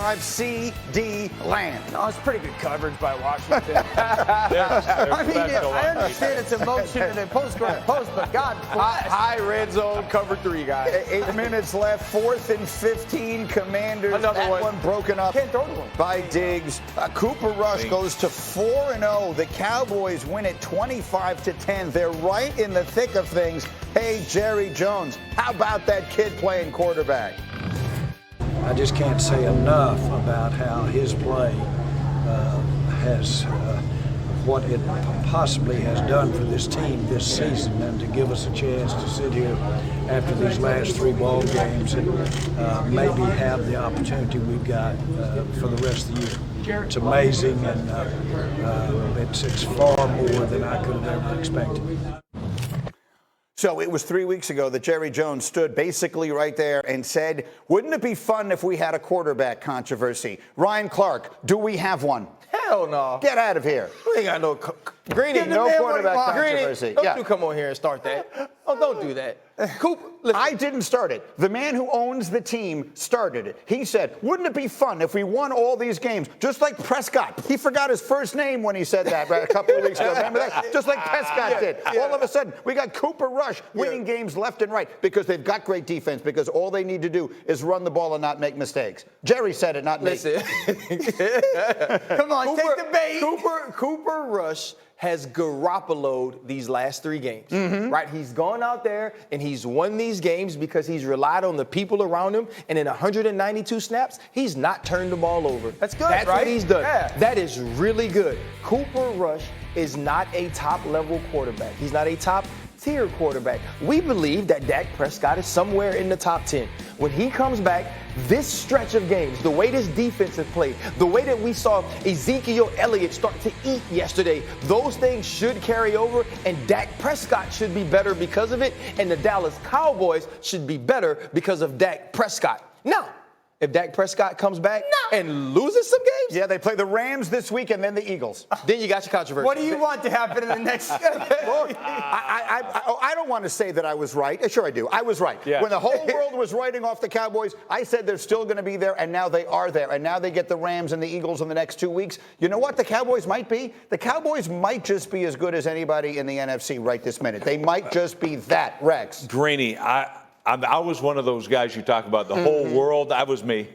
5 CD land. No, it's pretty good coverage by Washington. I understand it's emotion and then post, but God bless. High red zone, cover 3, guys. 8 minutes left, 4th and 15. Commanders. Another one broken up Can't throw to him. by Diggs. Cooper Rush goes to 4-0. The Cowboys win it 25-10. They're right in the thick of things. Hey, Jerry Jones, how about that kid playing quarterback? I just can't say enough about how his play has what it possibly has done for this team this season, and to give us a chance to sit here after these last 3 ball games and maybe have the opportunity we've got for the rest of the year. It's amazing, and it's far more than I could have ever expected. So it was 3 weeks ago that Jerry Jones stood basically right there and said, wouldn't it be fun if we had a quarterback controversy? Ryan Clark, do we have one? Hell no. Get out of here. We ain't got no Greeny, no quarterback controversy. Don't you come on here and start that. Oh, don't do that. Coop, listen. I didn't start it. The man who owns the team started it. He said, wouldn't it be fun if we won all these games? Just like Prescott. He forgot his first name when he said that a couple of weeks ago. Remember that? Just like Prescott did. All of a sudden, we got Cooper Rush winning games left and right because they've got great defense, because all they need to do is run the ball and not make mistakes. Jerry said it, not me. Listen. Come on, take the bait. Cooper Rush has Garoppolo'd these last 3 games, right? He's gone out there and he's won these games because he's relied on the people around him, and in 192 snaps, he's not turned the ball over. That's good, That's right? what he's done. Yeah. That is really good. Cooper Rush is not a top-level quarterback. He's not a top-tier quarterback. We believe that Dak Prescott is somewhere in the top 10. When he comes back, this stretch of games, the way this defense has played, the way that we saw Ezekiel Elliott start to eat yesterday, those things should carry over, and Dak Prescott should be better because of it, and the Dallas Cowboys should be better because of Dak Prescott. Now, if Dak Prescott comes back and loses some games, Yeah, they play the Rams this week and then the Eagles. then you got your controversy. What do you want to happen in the next? Look, I don't want to say that I was right. Sure I do. I was right. Yeah. When the whole world was writing off the Cowboys, I said they're still going to be there, and now they are there. And now they get the Rams and the Eagles in the next 2 weeks. You know what the Cowboys might be? The Cowboys might just be as good as anybody in the NFC right this minute. They might just be that, Rex. Greeny, I was one of those guys you talk about, the whole world. That was me.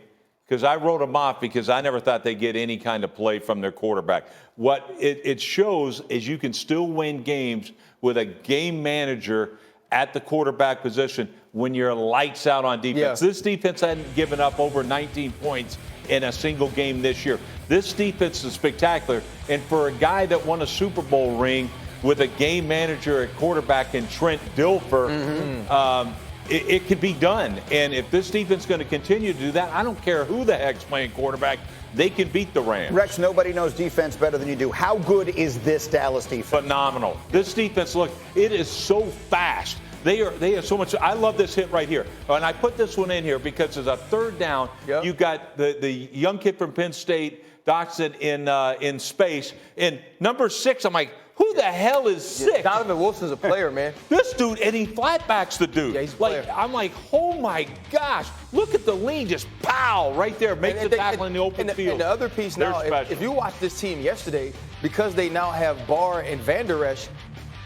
Because I wrote them off because I never thought they'd get any kind of play from their quarterback. What it shows is you can still win games with a game manager at the quarterback position when you're lights out on defense. Yeah. This defense hadn't given up over 19 points in a single game this year. This defense is spectacular. And for a guy that won a Super Bowl ring with a game manager at quarterback in Trent Dilfer, it could be done. And if this defense is going to continue to do that, I don't care who the heck's playing quarterback, they can beat the Rams. Rex, nobody knows defense better than you do. How good is this Dallas defense? Phenomenal. This defense, look, it is so fast. They have so much. I love this hit right here. And I put this one in here because it's a 3rd down. Yep. You got the young kid from Penn State, Doxson, in space. And number 6, I'm like, who the hell is 6? Donovan Wilson's a player, man. This dude, and he flatbacks the dude. Yeah, he's a player. I'm like, oh my gosh, look at the lean, just pow, right there, make the tackle in the open field. And the other piece They're now, special. if you watch this team yesterday, because they now have Barr and Van Der Esch,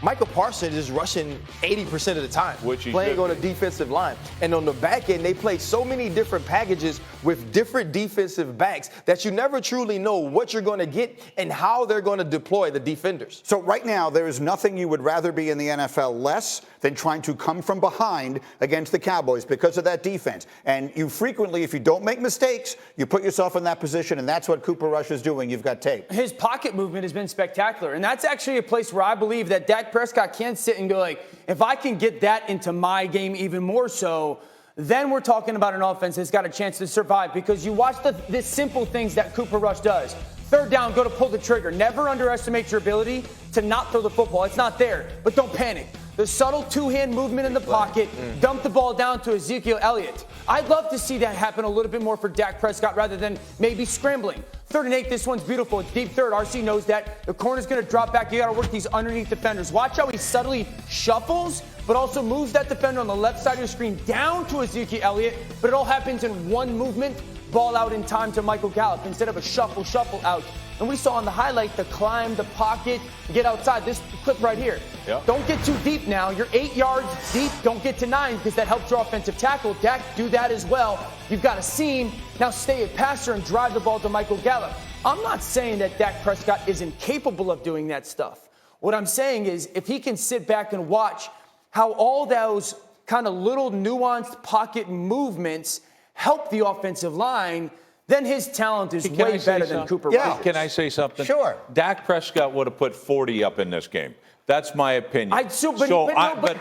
Michael Parsons is rushing 80% of the time, Which he playing should on a be. defensive line. And on the back end, they play so many different packages with different defensive backs that you never truly know what you're going to get and how they're going to deploy the defenders. So right now, there is nothing you would rather be in the NFL less than trying to come from behind against the Cowboys because of that defense. And you frequently, if you don't make mistakes, you put yourself in that position, and that's what Cooper Rush is doing. You've got tape. His pocket movement has been spectacular, and that's actually a place where I believe that Dak Prescott can sit and go like, if I can get that into my game even more so, then we're talking about an offense that's got a chance to survive, because you watch the simple things that Cooper Rush does. 3rd down, go to pull the trigger. Never underestimate your ability to not throw the football. It's not there, but don't panic. The subtle 2-hand movement in the pocket, dump the ball down to Ezekiel Elliott. I'd love to see that happen a little bit more for Dak Prescott rather than maybe scrambling. 3rd and 8, this one's beautiful. It's deep 3rd. RC knows that. The corner's going to drop back. You got to work these underneath defenders. Watch how he subtly shuffles, but also moves that defender on the left side of the screen down to Ezekiel Elliott. But it all happens in one movement. ball out in time to Michael Gallup instead of a shuffle out. And we saw on the highlight the climb, the pocket, get outside. This clip right here. Yep. Don't get too deep now. You're 8 yards deep. Don't get to 9 because that helps your offensive tackle. Dak, do that as well. You've got a seam. Now stay a passer and drive the ball to Michael Gallup. I'm not saying that Dak Prescott isn't capable of doing that stuff. What I'm saying is if he can sit back and watch how all those kind of little nuanced pocket movements help the offensive line, then his talent is way better than Cooper Rush. Can I say something? Sure. Dak Prescott would have put 40 up in this game. That's my opinion. But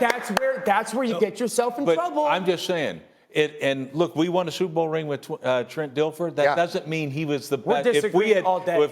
that's where you get yourself in trouble. I'm just saying. And look, we won a Super Bowl ring with Trent Dilfer. That doesn't mean he was the best. If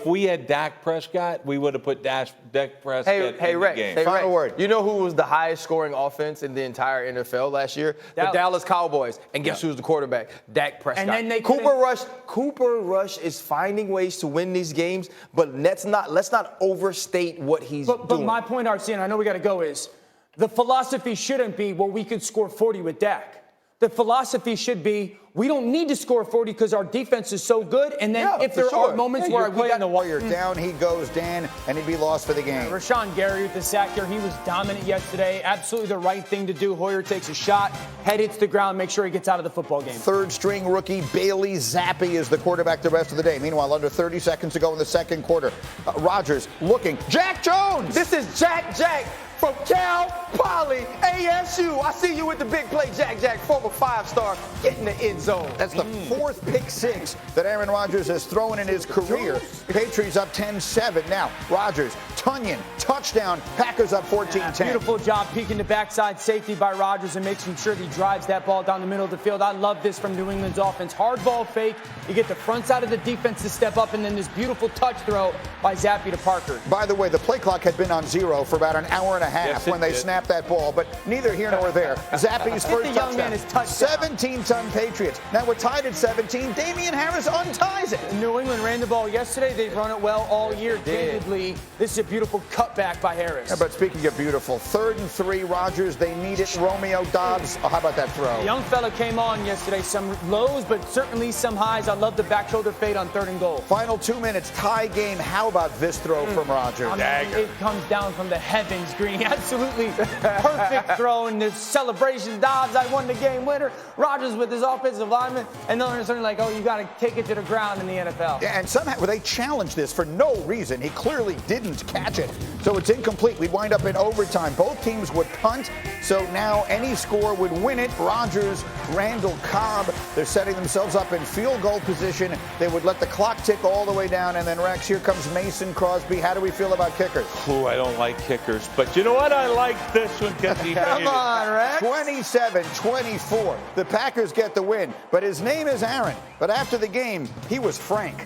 we had Dak Prescott, we would have put Dak Prescott in the game. Final word. You know who was the highest scoring offense in the entire NFL last year? The Dallas Cowboys. And guess who's the quarterback? Dak Prescott. And then Cooper Rush is finding ways to win these games, but let's not overstate what he's doing. But my point, RC, and I know we got to go, is the philosophy shouldn't be, well, we could score 40 with Dak. The philosophy should be, we don't need to score 40 because our defense is so good. And then if there are moments where we got the Warrior down, he goes, Dan, and he'd be lost for the game. Rashawn Gary with the sack here. He was dominant yesterday. Absolutely the right thing to do. Hoyer takes a shot, head hits the ground, make sure he gets out of the football game. Third string rookie Bailey Zappi is the quarterback the rest of the day. Meanwhile, under 30 seconds to go in the second quarter. Rodgers looking. Jack Jones! This is Jack from Cal Poly ASU. I see you with the big play, Jack, former 5-star, getting the end zone. That's the fourth pick six that Aaron Rodgers has thrown in his career. Patriots up 10-7. Now, Rodgers, Tunyon, touchdown. Packers up 14-10. Beautiful job peeking the backside safety by Rodgers and making sure he drives that ball down the middle of the field. I love this from New England's offense. Hard ball fake. You get the front side of the defense to step up, and then this beautiful touch throw by Zappi to Parker. By the way, the play clock had been on 0 for about an hour and a half when they snapped that ball, but neither here nor there. Zappi's first touchdown. 17-ton Patriots. Now we're tied at 17. Damian Harris unties it. New England ran the ball yesterday. They've run it well all year. Candidly, this is a beautiful cutback by Harris. Yeah, but speaking of beautiful, 3rd and 3, Rodgers, they need it. Romeo Dobbs, how about that throw? The young fella came on yesterday. Some lows, but certainly some highs. I love the back shoulder fade on 3rd and goal. Final 2 minutes, tie game. How about this throw from Rodgers? It comes down from the heavens, Green. Absolutely perfect throw in this celebration. Dobbs, I won the game winner. Rodgers with his offensive lineman, and then they're certainly like, oh, you got to take it to the ground in the NFL. Yeah, and somehow they challenged this for no reason. He clearly didn't catch it, so it's incomplete. We wind up in overtime. Both teams would punt, so now any score would win it. Rodgers, Randall Cobb, they're setting themselves up in field goal position. They would let the clock tick all the way down, and then Rex, here comes Mason Crosby. How do we feel about kickers? Oh, I don't like kickers, but you know what? I like this one because he Come on, Rex. 27-24. The Packers get the win, but his name is Aaron. But after the game, he was frank.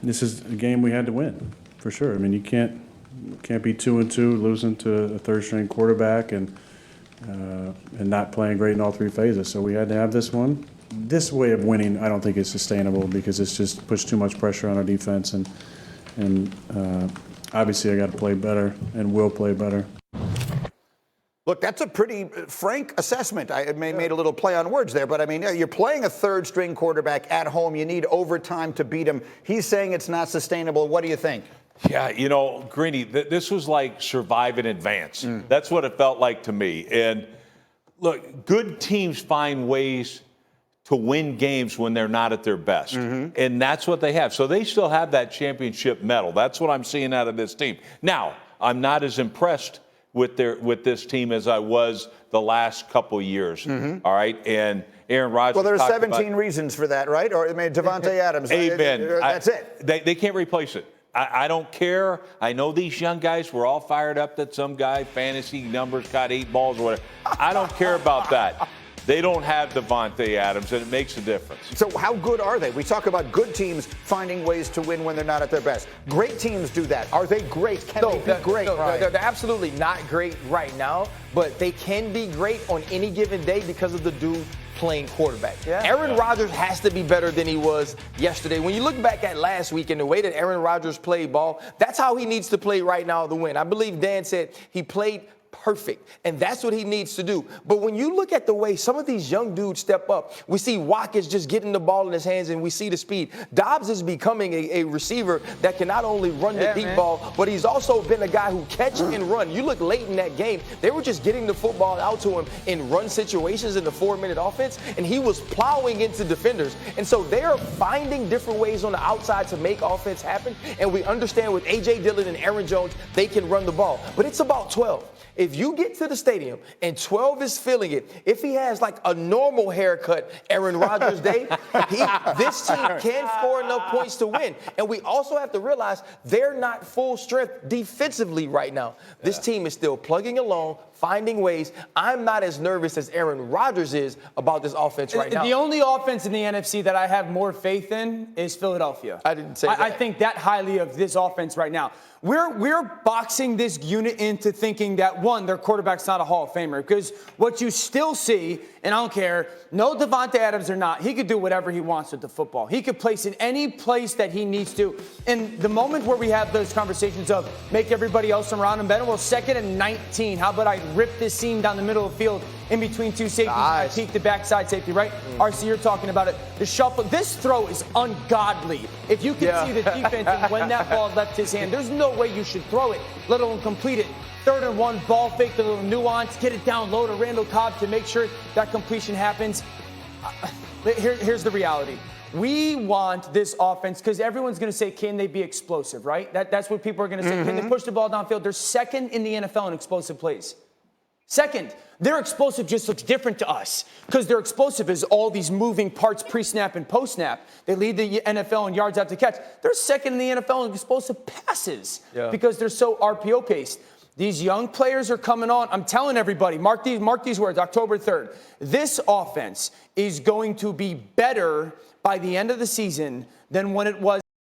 This is a game we had to win, for sure. I mean, you can't be 2-2, losing to a third-string quarterback and not playing great in all 3 phases. So we had to have this one. This way of winning, I don't think is sustainable because it's just pushed too much pressure on our defense, and obviously I got to play better and will play better. Look, that's a pretty frank assessment. I made a little play on words there, but I mean, you're playing a third-string quarterback at home. You need overtime to beat him. He's saying it's not sustainable. What do you think? Yeah, you know, Greeny, this was like survive in advance. That's what it felt like to me. And look, good teams find ways to win games when they're not at their best. And that's what they have. So they still have that championship medal. That's what I'm seeing out of this team. Now, I'm not as impressed with this team as I was the last couple years. All right, and Aaron Rodgers. Well, there's 17 reasons for that, right? Or I mean, Devontae Adams. Amen. That's it. They can't replace it. I don't care. I know these young guys were all fired up that some guy fantasy numbers got 8 balls or whatever. I don't care about that. They don't have Devontae Adams, and it makes a difference. So how good are they? We talk about good teams finding ways to win when they're not at their best. Great teams do that. Are they great? Can they be great? No, they're absolutely not great right now, but they can be great on any given day because of the dude playing quarterback. Aaron Rodgers has to be better than he was yesterday. When you look back at last week and the way that Aaron Rodgers played ball, that's how he needs to play right now to win. I believe Dan said he played perfect, and that's what he needs to do. But when you look at the way some of these young dudes step up, we see Watkins just getting the ball in his hands, and we see the speed. Dobbs is becoming a receiver that can not only run the deep ball, but he's also been a guy who catch and run. You look late in that game, they were just getting the football out to him in run situations in the 4-minute offense, and he was plowing into defenders. And so they are finding different ways on the outside to make offense happen, and we understand with A.J. Dillon and Aaron Jones, they can run the ball. But it's about 12. If you get to the stadium and 12 is feeling it, if he has like a normal haircut Aaron Rodgers day, this team can score enough points to win. And we also have to realize they're not full strength defensively right now. This team is still plugging along, finding ways. I'm not as nervous as Aaron Rodgers is about this offense right now. The only offense in the NFC that I have more faith in is Philadelphia. I didn't say that. I think that highly of this offense right now. We're boxing this unit into thinking that, one, their quarterback's not a Hall of Famer. Because what you still see, and I don't care, no Devontae Adams or not, he could do whatever he wants with the football. He could place in any place that he needs to. And the moment where we have those conversations of make everybody else around him better, well, 2nd and 19. How about I rip this seam down the middle of the field in between two safeties and I peek the backside safety, right? RC, you're talking about it. The shuffle. This throw is ungodly. If you can see the defense and when that ball left his hand, there's no way you should throw it, let alone complete it. 3rd and 1, ball fake, the little nuance, get it down low to Randall Cobb to make sure that completion happens. Here's the reality. We want this offense because everyone's going to say, can they be explosive, right? That's what people are going to say. Can they push the ball downfield? They're 2nd in the NFL in explosive plays. 2nd, their explosive just looks different to us because their explosive is all these moving parts pre-snap and post-snap. They lead the NFL in yards after catch. They're 2nd in the NFL in explosive passes because they're so RPO-paced. These young players are coming on. I'm telling everybody, mark these words, October 3rd. This offense is going to be better by the end of the season than when it was